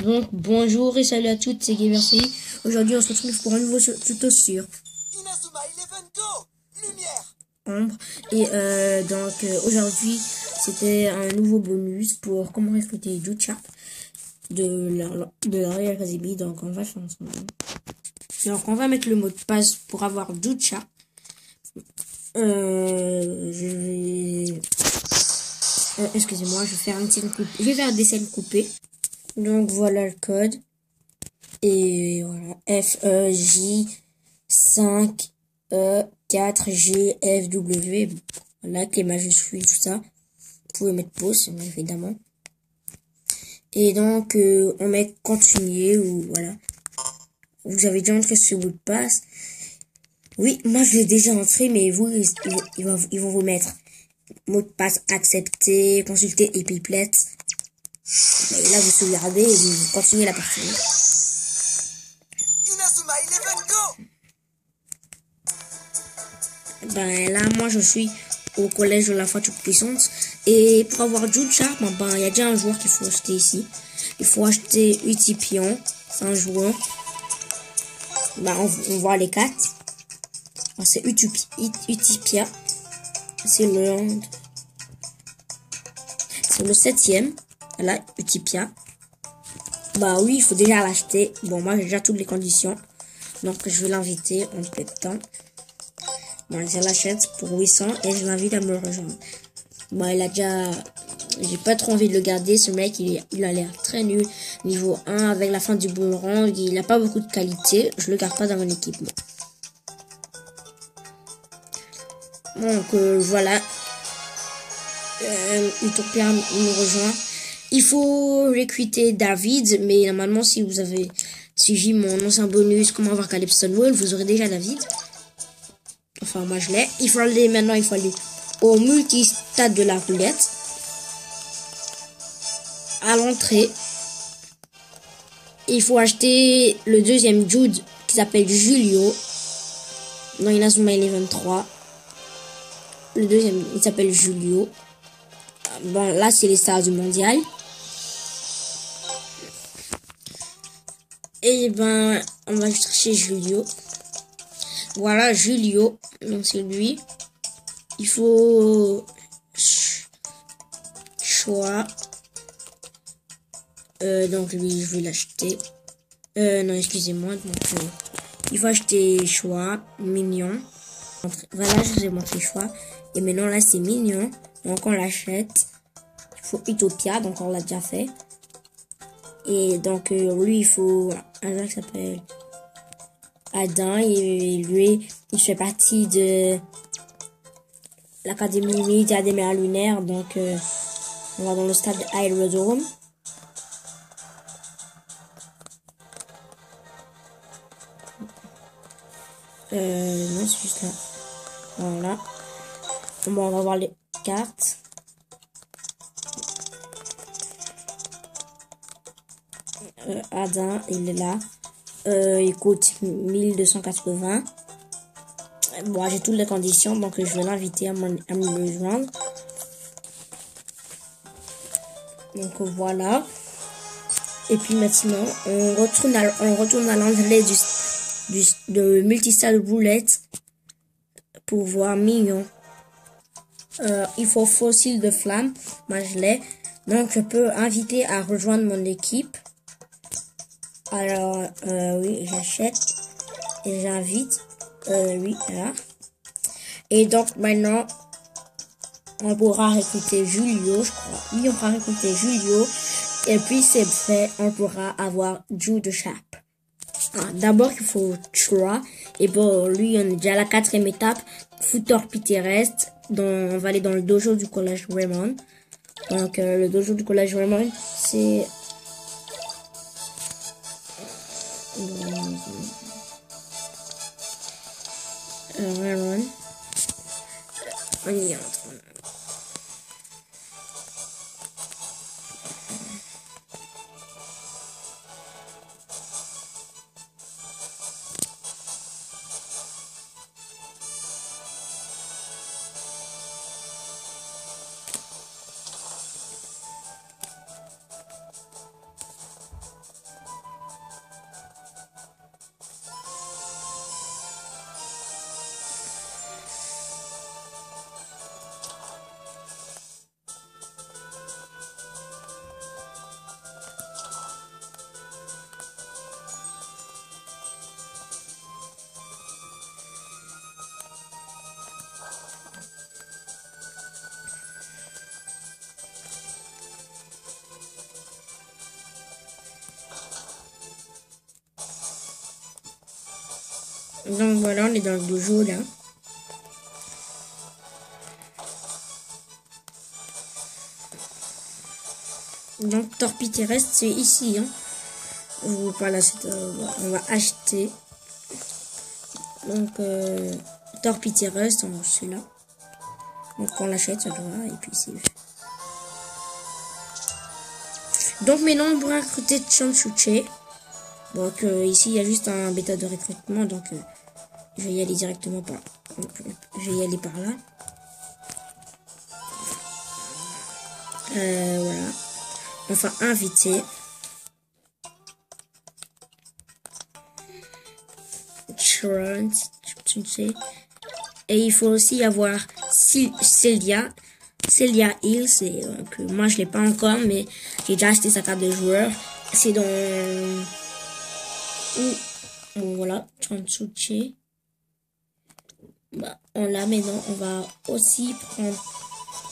Donc bonjour et salut à toutes, c'est Gamercy. Aujourd'hui on se retrouve pour un nouveau tuto sur Inazuma Eleven Go, lumière. Ombre. Et aujourd'hui c'était un nouveau bonus pour comment recruter Jucha de la Royal Academy. Donc on va faire ensemble. Donc on va mettre le mot de passe pour avoir Jucha. Excusez-moi, je vais faire une scène coupée. Je vais faire des scènes coupées. Donc voilà le code. Et voilà. FEJ5E4GFW. Voilà, avec les majuscules, tout ça. Vous pouvez mettre pause, évidemment. Et donc, on met continuer ou voilà. Vous avez déjà entré ce mot de passe. Oui, moi je l'ai déjà entré, mais vous, ils vont vous mettre mot de passe accepté, consulter Epiplet. Et là, vous sauvegardez et vous continuez la partie. Inazuma Eleven Go. Ben là, moi je suis au collège de la foi toute puissante. Et pour avoir Jucha, il y a déjà un joueur qu'il faut acheter ici. Il faut acheter Utipion, c'est un joueur. On voit les 4. C'est Utipia. C'est le 7e. Voilà, Utipia. Bah oui, il faut déjà l'acheter. Bon, moi j'ai déjà toutes les conditions. Donc je vais l'inviter en peu de temps. Bon, je l'achète pour 800 et je l'invite à me rejoindre. Bon, il a déjà... J'ai pas trop envie de le garder. Ce mec, il a l'air très nul. Niveau 1, avec la fin du boomerang, il a pas beaucoup de qualité. Je le garde pas dans mon équipe, moi. Donc, voilà. Utopia me rejoint. Il faut recruter David, mais normalement, si vous avez suivi mon ancien bonus, comment avoir Calypso World, vous aurez déjà David. Enfin, moi je l'ai. Il faut aller au multistade de la roulette. À l'entrée. Il faut acheter le deuxième Jude qui s'appelle Julio. Dans Inazuma Eleven 3. Le deuxième, il s'appelle Julio. Bon, là, c'est les stars du mondial. Et ben, on va chercher Julio. Voilà, Julio. Donc, c'est lui. Il faut choix. Donc, lui, je vais l'acheter. Non, excusez-moi. Donc, il faut acheter choix, mignon. Voilà, je vous ai montré choix. Et maintenant, là, c'est mignon. Donc, on l'achète. Il faut Utopia. Donc, on l'a déjà fait. Et donc, lui, il faut un joueur qui s'appelle Adam. Et lui, il fait partie de l'Académie militaire des mers lunaires. Donc, on va dans le stade Aerodrome. Non, c'est juste là. Voilà. Bon, on va voir les cartes. Adam, il est là. Il coûte 1280. Bon, j'ai toutes les conditions, donc je vais l'inviter à me rejoindre. Donc voilà. Et puis maintenant, on retourne à l'anglais de multistyle roulette pour voir mignon. Il faut fossile de flamme. Moi, je l'ai. Donc, je peux inviter à rejoindre mon équipe. Alors, oui, j'achète. Et j'invite. Oui, là. Et donc, maintenant, on pourra recruter Julio, je crois. Oui, on pourra recruter Julio. Et puis, c'est fait. On pourra avoir Jude Sharp. D'abord, il faut 3. Et bon, lui, on est déjà à la 4e étape. Footorpi terrestre. On va aller dans le dojo du collège Raymond. Donc, le dojo du collège Raymond, c'est... Raymond. On y entre. Donc voilà, on est dans le dojo là. Donc torpille terrestre, c'est ici. Hein. Voilà, on va acheter. Donc torpille terrestre, c'est là. Donc on l'achète, ça doit, et puis c'est... Donc maintenant on pourra recruter Chanchuche. Donc ici il y a juste un bêta de recrutement, donc je vais y aller directement par... Je vais y aller par là. Voilà. Enfin inviter. Et il faut aussi avoir Celia Hill, c'est que moi je l'ai pas encore, mais j'ai déjà acheté sa carte de joueur. C'est dans bon, voilà, Chanchuche. Bah, on l'a maintenant. On va aussi prendre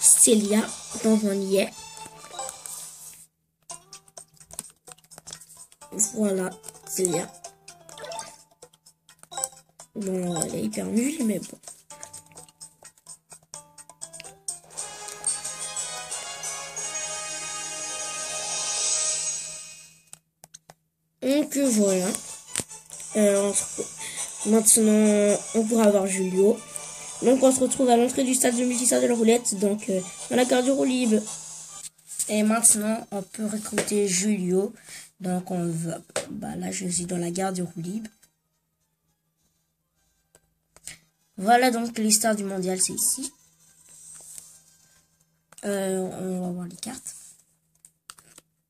Celia, donc on y est. Voilà, Celia. Bon, elle est hyper nulle, mais bon. Donc voilà. Maintenant, on pourra avoir Julio. Donc on se retrouve à l'entrée du stade de multistade de la roulette, donc dans la gare du Roulib. Et maintenant, on peut recruter Julio. Donc on va... Bah là, je suis dans la gare du Roulib. Voilà donc les stars du mondial, c'est ici. On va voir les cartes.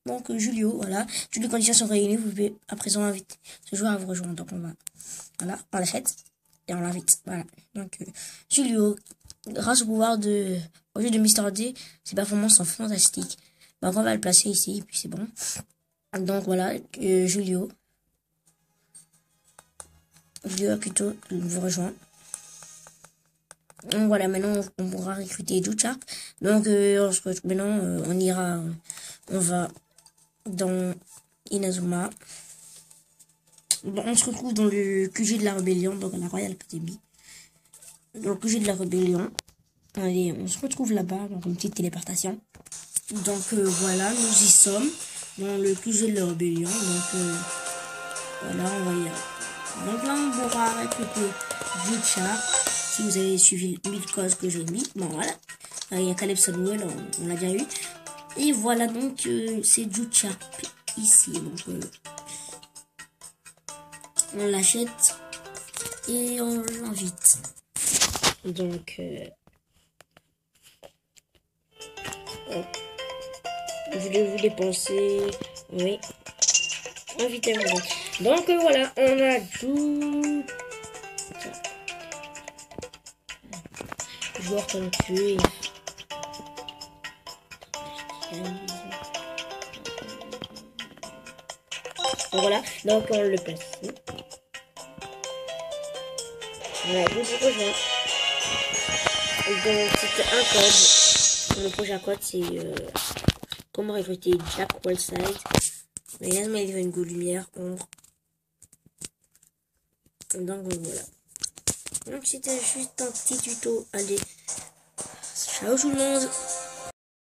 Donc Julio, voilà. Toutes les conditions sont réunies. Vous pouvez à présent inviter ce joueur à vous rejoindre. Donc on va... Voilà, on l'achète. Et on l'invite. Voilà. Donc Julio, grâce au pouvoir de... Au jeu de Mister D, ses performances sont fantastiques. Donc on va le placer ici, et puis c'est bon. Donc voilà, Julio. Julio Akuto vous rejoint. Donc voilà, maintenant on pourra recruter Jucha. Donc maintenant on ira, on va dans Inazuma. Bon, on se retrouve dans le QG de la Rébellion, donc à la Royal Academy. Dans le QG de la Rébellion. Allez, on se retrouve là-bas, donc une petite téléportation. Donc voilà, nous y sommes dans le QG de la Rébellion. Donc voilà, on va y aller. Donc là, on pourra recruter Jucha. Si vous avez suivi 1000 causes que j'ai mis, bon voilà. Il y a Caleb Samuel, on l'a déjà eu. Et voilà donc, c'est Jucha ici. Donc on l'achète et on l'invite. Donc, voulez-vous dépenser? Oui. Invitez-moi. Donc voilà, on a tout. Joueur qu'on tué. Voilà, donc on le place. Voilà, je vous rejoins. Donc c'était un code. Le prochain code c'est comment recruter Jack Wallside. Inazuma Eleven Go Lumière, ombre. Donc voilà. Donc c'était juste un petit tuto. Allez, ciao tout le monde.